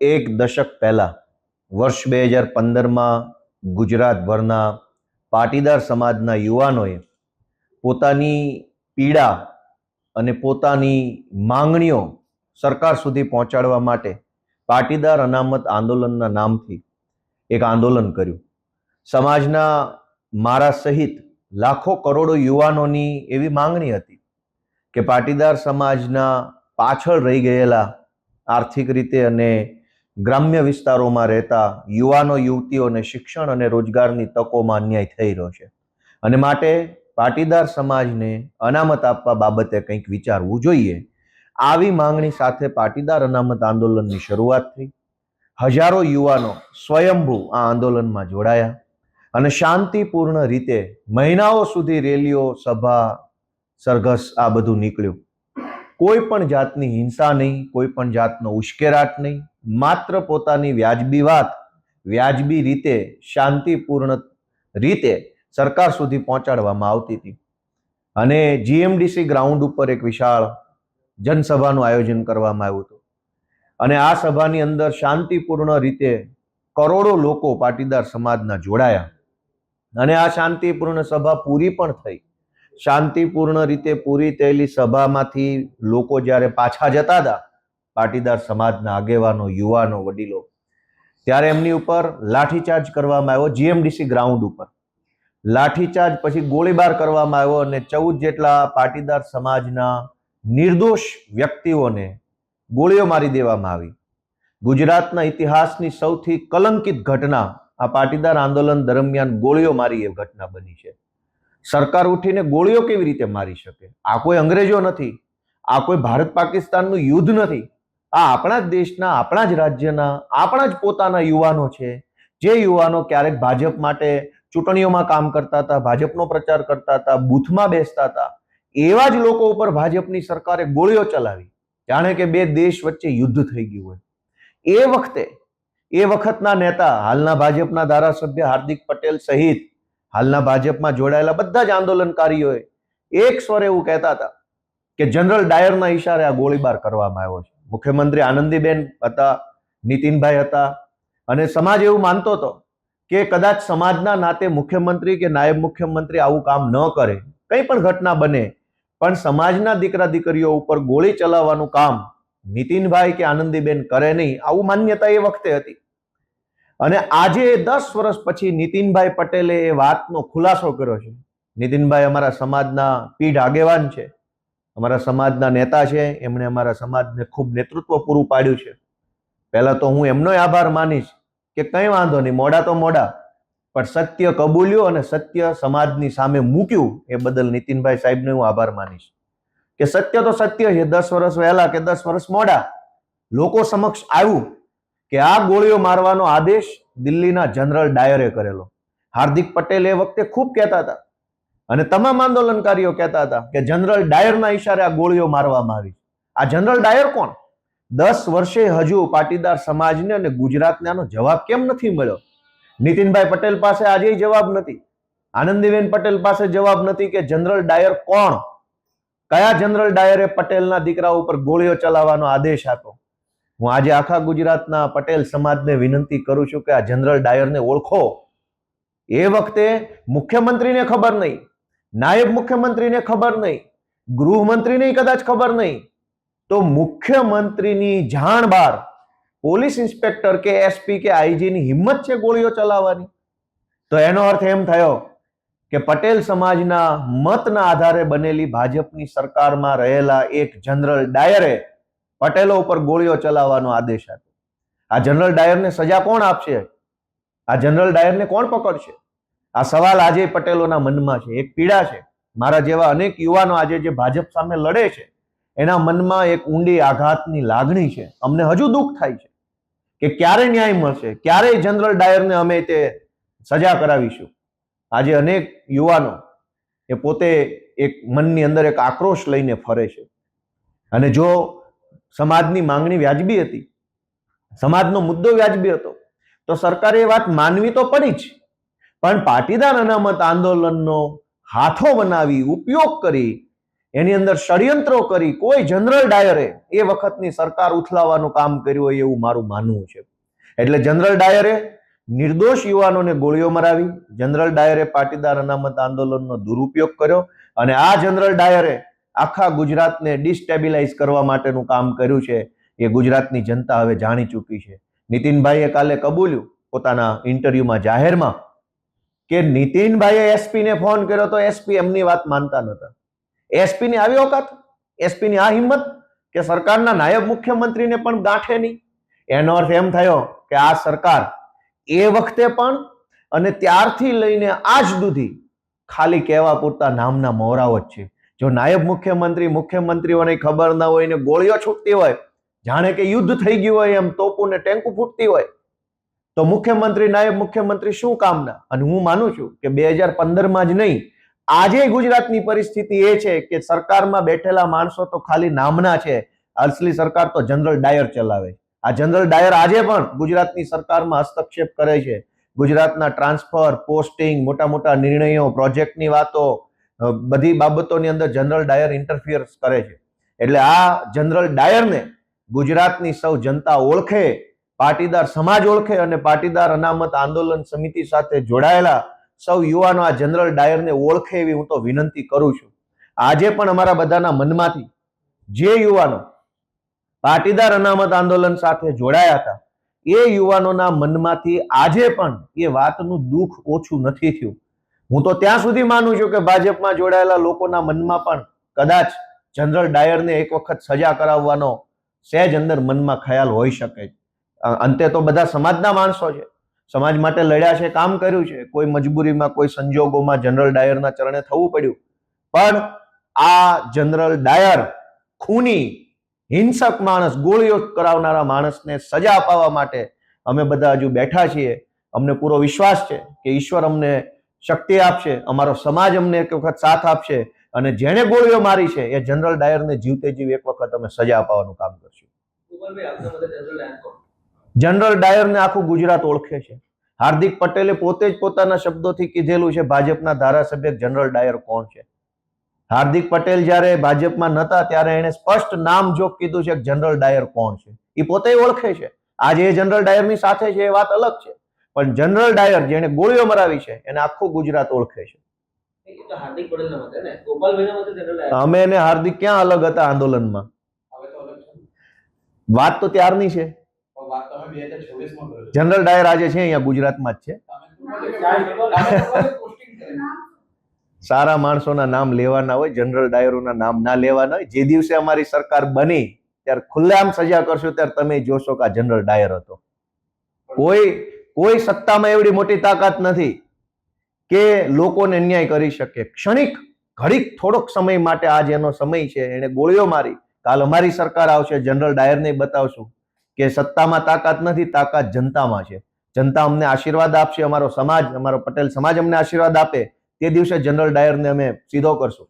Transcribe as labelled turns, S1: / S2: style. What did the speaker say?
S1: એક દશક પહેલા વર્ષ 2015માં ગુજરાતભરના પાટીદાર સમાજના યુવાનોએ પોતાની પીડા અને પોતાની માંગણીઓ સરકાર સુધી પહોંચાડવા માટે પાટીદાર અનામત આંદોલનના નામથી એક આંદોલન કર્યું. સમાજના મારા સહિત લાખો કરોડો યુવાનોની એવી માંગણી હતી કે પાટીદાર સમાજના પાછળ રહી ગયેલા આર્થિક રીતે અને ગ્રામ્ય વિસ્તારોમાં રહેતા યુવાનો યુવતીઓને શિક્ષણ અને રોજગારની તકોમાં અન્યાય થઈ રહ્યો છે અને માટે પાટીદાર સમાજને અનામત આપવા બાબતે કંઈક વિચારવું જોઈએ. આવી માંગણી સાથે પાટીદાર અનામત આંદોલનની શરૂઆત થઈ. હજારો યુવાનો સ્વયંભૂ આ આંદોલનમાં જોડાયા અને શાંતિપૂર્ણ રીતે મહિનાઓ સુધી રેલીઓ, સભા, સરઘસ આ બધું નીકળ્યું. કોઈ પણ જાતની હિંસા નહીં, કોઈ પણ જાતનો ઉશ્કેરાટ નહીં, માત્ર પોતાની વ્યાજબી વાત વ્યાજબી રીતે શાંતિપૂર્ણ રીતે સરકાર સુધી પહોંચાડવામાં આવતી હતી. અને જીએમડીસી ગ્રાઉન્ડ ઉપર એક વિશાળ જનસભાનું આયોજન કરવામાં આવ્યું હતું અને આ સભાની અંદર શાંતિપૂર્ણ રીતે કરોડો લોકો પાટીદાર સમાજના જોડાયા અને આ શાંતિપૂર્ણ સભા પૂરી પણ થઈ. શાંતિપૂર્ણ રીતે પૂરી થયેલી સભામાંથી લોકો જ્યારે પાછા જતા હતા, પાટીદાર સમાજના આગેવાનો, યુવાનો, વડીલો, ત્યારે એમની ઉપર લાઠીચાર્જ કરવામાં આવ્યો. જીએમડીસી ગ્રાઉન્ડ ઉપર લાઠીચાર્જ, પછી ગોળીબાર કરવામાં આવ્યો અને 14 જેટલા પાટીદાર સમાજના નિર્દોષ વ્યક્તિઓને ગોળીઓ મારી દેવામાં આવી. ગુજરાતના ઇતિહાસની સૌથી કલંકિત ઘટના આ પાટીદાર આંદોલન દરમિયાન ગોળીઓ મારી એ ઘટના બની છે. સરકાર ઉઠીને ગોળીઓ કેવી રીતે મારી શકે? આ કોઈ અંગ્રેજો નથી, આ કોઈ ભારત પાકિસ્તાનનું યુદ્ધ નથી. આ આપણા જ દેશના, આપણા જ રાજ્યના, આપણા જ પોતાના યુવાનો છે, જે યુવાનો ક્યારેક ભાજપ માટે ચૂંટણીઓમાં કામ કરતા હતા, ભાજપનો પ્રચાર કરતા હતા, બૂથમાં બેસતા હતા. એવા જ લોકો ઉપર ભાજપની સરકારે ગોળીઓ ચલાવી, જાણે કે બે દેશ વચ્ચે યુદ્ધ થઈ ગયું હોય. એ વખતના નેતા, હાલના ભાજપના ધારાસભ્ય હાર્દિક પટેલ સહિત હાલના ભાજપમાં જોડાયેલા બધા જ આંદોલનકારીઓએ એક સ્વરે એવું કહેતા હતા કે જનરલ ડાયરના ઈશારે આ ગોળીબાર કરવામાં આવ્યો છે. મુખ્યમંત્રી આનંદીબેન હતા, નીતિનભાઈ હતા અને સમાજ એવું માનતો હતો કે કદાચ સમાજના નાતે મુખ્યમંત્રી કે નાયબ મુખ્યમંત્રી આવું કામ ન કરે, કંઈ પણ ઘટના બને, પણ સમાજના દીકરા દીકરીઓ ઉપર ગોળી ચલાવવાનું કામ નીતિનભાઈ કે આનંદીબેન કરે નહીં, આવું માન્યતા એ વખતે હતી. અને આજે 10 વર્ષ પછી નીતિનભાઈ પટેલે એ વાતનો ખુલાસો કર્યો છે. નીતિનભાઈ અમારા સમાજના પીઢ આગેવાન છે, અમારા સમાજના નેતા છે, એમણે અમારા સમાજને ખૂબ નેતૃત્વ પૂરું પાડ્યું છે. પહેલા તો હું એમનો આભાર માનીશ કે કંઈ વાંધો નહીં, મોડા તો મોડા, પણ સત્ય કબૂલ્યું અને સત્ય સમાજની સામે મૂક્યું, એ બદલ નીતિનભાઈ સાહેબને હું આભાર માનીશ કે સત્ય તો સત્ય છે. 10 વર્ષ વહેલા કે 10 વર્ષ મોડા લોકો સમક્ષ આવ્યું કે આ ગોળીઓ મારવાનો આદેશ દિલ્હીના જનરલ ડાયરે કરેલો. હાર્દિક પટેલ એ વખતે ખૂબ કહેતા હતા અને તમામ આંદોલનકારીઓ કહેતા હતા કે જનરલ ડાયરના ઈશારે આ ગોળીઓ મારવામાં આવી. આ જનરલ ડાયર કોણ? 10 વર્ષે હજુ પાટીદાર સમાજને અને ગુજરાતને આનો જવાબ કેમ નથી મળ્યો? નીતિનભાઈ પટેલ પાસે આજે જવાબ નથી, આનંદીબેન પટેલ પાસે જવાબ નથી કે જનરલ ડાયર કોણ? કયા જનરલ ડાયરે પટેલના દીકરા ઉપર ગોળીઓ ચલાવવાનો આદેશ આપ્યો? હું આજે આખા ગુજરાતના પટેલ સમાજને વિનંતી કરું છું કે આ જનરલ ડાયરને ઓળખો. એ વખતે મુખ્યમંત્રીને ખબર નહીં, નાયબ મુખ્યમંત્રીને ખબર નહીં, ગૃહમંત્રીને કદાચ ખબર નહીં, તો મુખ્યમંત્રીની જાણ બહાર પોલીસ ઇન્સ્પેક્ટર કે એસપી કે આઈજીની હિંમત છે ગોળીઓ ચલાવવાની? તો એનો અર્થ એમ થયો કે પટેલ સમાજના મતના આધારે બનેલી ભાજપની સરકારમાં રહેલા એક જનરલ ડાયરે પટેલો ઉપર ગોળીઓ ચલાવવાનો આદેશ આપ્યો. આ જનરલ ડાયરને સજા કોણ આપશે? આ જનરલ ડાયરને કોણ પકડશે? આ સવાલ આજે પટેલોના મનમાં છે, એક પીડા છે. મારા જેવા અનેક યુવાનો આજે જે ભાજપ સામે લડે છે, એના મનમાં એક ઊંડી આઘાતની લાગણી છે. અમને હજુ દુઃખ થાય છે કે ક્યારે ન્યાય મળશે, ક્યારે જનરલ ડાયરને અમે તે સજા કરાવીશું. આજે અનેક યુવાનો એ પોતે એક મનની અંદર એક આક્રોશ લઈને ફરે છે. અને જો સમાજની માંગણી વ્યાજબી હતી, સમાજનો મુદ્દો વ્યાજબી હતો, તો સરકારે એ વાત માનવી તો પડી જ. પણ પાટીદાર અનામત આંદોલનનો હાથો બનાવી, ઉપયોગ કરી એની અંદર ષડયંત્રો કરી કોઈ જનરલ ડાયરે એ વખતની સરકાર ઉથલાવવાનું કામ કર્યું હોય એવું મારું માનવું છે. એટલે જનરલ ડાયરે નિર્દોષ યુવાનોને ગોળીઓ મરાવી, જનરલ ડાયરે પાટીદાર અનામત આંદોલનનો દુરુપયોગ કર્યો અને આ જનરલ ડાયરે આખા ગુજરાતને ડિસ્ટેબિલાઇઝ કરવા માટેનું કામ કર્યું છે. એ ગુજરાતની જનતા હવે જાણી ચૂકી છે. નીતિનભાઈએ કાલે કબૂલ્યું પોતાના ઇન્ટરવ્યુમાં જાહેરમાં કે નીતિનભાઈએ એસપીને ફોન કર્યો તો એસપી એમની વાત માનતા નહોતા. એસપીની આવી ઓકાત, એસપીની આ હિંમત કે સરકારના નાયબ મુખ્યમંત્રીને પણ ગાંઠે નહીં. એનો અર્થ એમ થયો કે આ સરકાર એ વખતે પણ અને ત્યારથી લઈને આજ સુધી ખાલી કહેવા પૂરતા નામના મોહરાઓ જ છે. જો નાયબ મુખ્યમંત્રીઓને ખબર ના હોય ને ગોળીઓ છૂટતી હોય, જાણે કે યુદ્ધ થઈ ગયું હોય એમ તોપું ને ટેન્કુ ફૂટતી હોય, તો મુખ્યમંત્રી નાયબ મુખ્યમંત્રી શું કામના? અને હું માનું છું કે 2015માં જ નહીં, આજે ગુજરાતની પરિસ્થિતિ એ છે કે સરકારમાં બેઠેલા માણસો તો ખાલી નામના છે. અસલી સરકાર તો જનરલ ડાયર ચલાવે. આ જનરલ ડાયર આજે પણ ગુજરાતની સરકારમાં હસ્તક્ષેપ કરે છે. ગુજરાતના ટ્રાન્સફર, પોસ્ટિંગ, મોટા મોટા નિર્ણયો, પ્રોજેક્ટની વાતો, બધી બાબતોની અંદર જનરલ ડાયર ઇન્ટરફિયર્સ કરે છે. એટલે આ જનરલ ડાયરને ગુજરાતની સૌ જનતા ઓળખે, પાટીદાર સમાજ ઓળખે અને પાટીદાર અનામત આંદોલન સમિતિ સાથે જોડાયેલા સૌ યુવાનો આ જનરલ ડાયરને ઓળખે એવી હું તો વિનંતી કરું છું. આજે પણ અમારા બધાના મનમાંથી જે યુવાનો પાટીદાર અનામત આંદોલન સાથે જોડાયા હતા એ યુવાનોના મનમાંથી આજે પણ એ વાતનું દુઃખ ઓછું નથી થયું. હું તો ત્યાં સુધી માનું છું કે ભાજપમાં જોડાયેલા લોકોના મનમાં પણ કદાચ જનરલ ડાયરને એક વખત સજા કરાવવાનો સહેજ અંદર મનમાં ખ્યાલ હોઈ શકે. અંતે તો બધા સમાજના માણસો છે, સમાજ માટે લડ્યા છે, કામ કર્યું છે. કોઈ મજબૂરીમાં, કોઈ સંજોગોમાં જનરલ ડાયરના ચરણે થવું પડ્યું, પણ આ જનરલ ડાયર ખૂની, હિંસક માણસ, ગોળીઓ કરાવનારા માણસને સજા અપાવવા માટે અમે બધા હજુ બેઠા છીએ. અમને પૂરો વિશ્વાસ છે કે ઈશ્વર અમને શક્તિ આપશે, અમારો સમાજ અમને એક વખત સાથ આપશે અને જેણે ગોળીઓ મારી છે એ જનરલ ડાયરને જીવતે જીવ એક વખત અમે સજા અપાવવાનું કામ કરશું. જનરલ ડાયરને આખું ગુજરાત ઓળખે છે. હાર્દિક પટેલે પોતે જ પોતાના શબ્દોથી કીધેલું છે ભાજપના ધારાસભ્ય જનરલ ડાયર કોણ છે. હાર્દિક પટેલ જ્યારે ભાજપમાં નતા ત્યારે એને સ્પષ્ટ નામ જોગ કીધું છે કે જનરલ ડાયર કોણ છે. એ પોતે ઓળખે છે. આજે એ જનરલ ડાયરની સાથે છે એ વાત અલગ છે, પણ જનરલ ડાયર જેને ગોળીઓ મરાવી છે એને આખું ગુજરાત ઓળખે છે. અમે એને હાર્દિક ક્યાં અલગ હતા આંદોલનમાં? વાત તો ત્યારની છે. જનરલ ડાયર આજે છે અહીંયા ગુજરાતમાં જ છે. સારા માણસોના નામ લેવાના હોય, જનરલ ડાયરોના નામ ના લેવાના હોય. જે દિવસે અમારી સરકાર બની ત્યારે ખુલ્લેઆમ સજા કરશું ત્યારે તમે જોશો કે આ જનરલ ડાયર હતો. કોઈ સત્તામાં એવડી મોટી તાકાત નથી કે લોકોને અન્યાય કરી શકે. ક્ષણિક ઘડીક થોડોક સમય માટે આજ એનો સમય છે. એને ગોળીઓ મારી, કાલ અમારી સરકાર આવશે, જનરલ ડાયરને બતાવશું કે સત્તામાં તાકાત નથી, તાકાત જનતામાં છે. જનતા અમને આશીર્વાદ આપશે, અમારો સમાજ, અમારો પટેલ સમાજ અમને આશીર્વાદ આપે તે દિવસે જનરલ ડાયરને અમે સીધો કરશું.